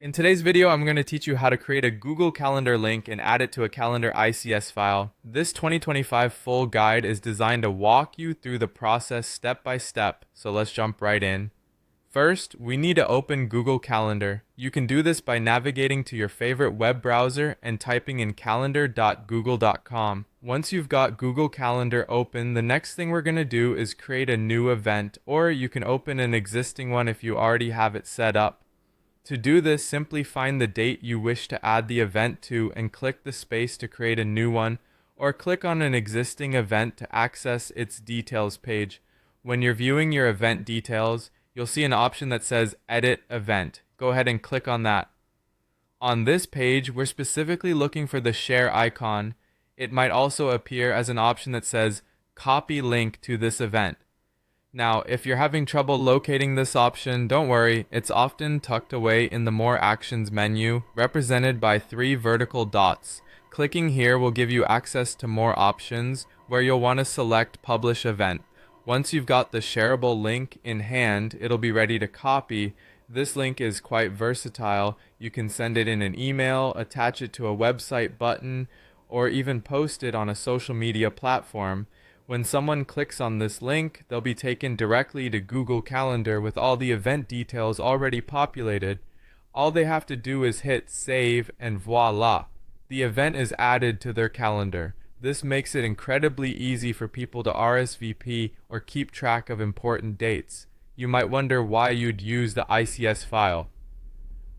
In today's video, I'm going to teach you how to create a Google Calendar link and add it to a calendar ICS file. This 2025 full guide is designed to walk you through the process step by step, so let's jump right in. First, we need to open Google Calendar. You can do this by navigating to your favorite web browser and typing in calendar.google.com. Once you've got Google Calendar open, the next thing we're going to do is create a new event, or you can open an existing one if you already have it set up. To do this, simply find the date you wish to add the event to and click the space to create a new one, or click on an existing event to access its details page. When you're viewing your event details, you'll see an option that says Edit Event. Go ahead and click on that. On this page, we're specifically looking for the share icon. It might also appear as an option that says Copy Link to this event. Now, if you're having trouble locating this option, don't worry, it's often tucked away in the More Actions menu, represented by 3 vertical dots. Clicking here will give you access to more options, where you'll want to select Publish Event. Once you've got the shareable link in hand, it'll be ready to copy. This link is quite versatile. You can send it in an email, attach it to a website button, or even post it on a social media platform. When someone clicks on this link, they'll be taken directly to Google Calendar with all the event details already populated. All they have to do is hit save and voila! The event is added to their calendar. This makes it incredibly easy for people to RSVP or keep track of important dates. You might wonder why you'd use the ICS file.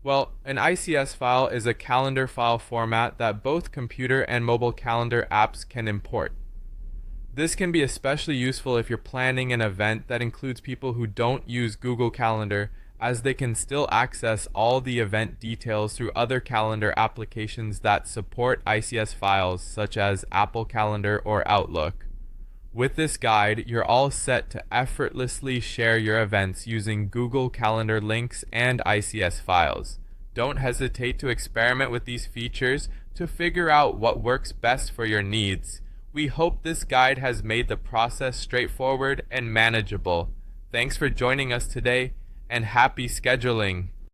Well, an ICS file is a calendar file format that both computer and mobile calendar apps can import. This can be especially useful if you're planning an event that includes people who don't use Google Calendar, as they can still access all the event details through other calendar applications that support ICS files, such as Apple Calendar or Outlook. With this guide, you're all set to effortlessly share your events using Google Calendar links and ICS files. Don't hesitate to experiment with these features to figure out what works best for your needs. We hope this guide has made the process straightforward and manageable. Thanks for joining us today, and happy scheduling!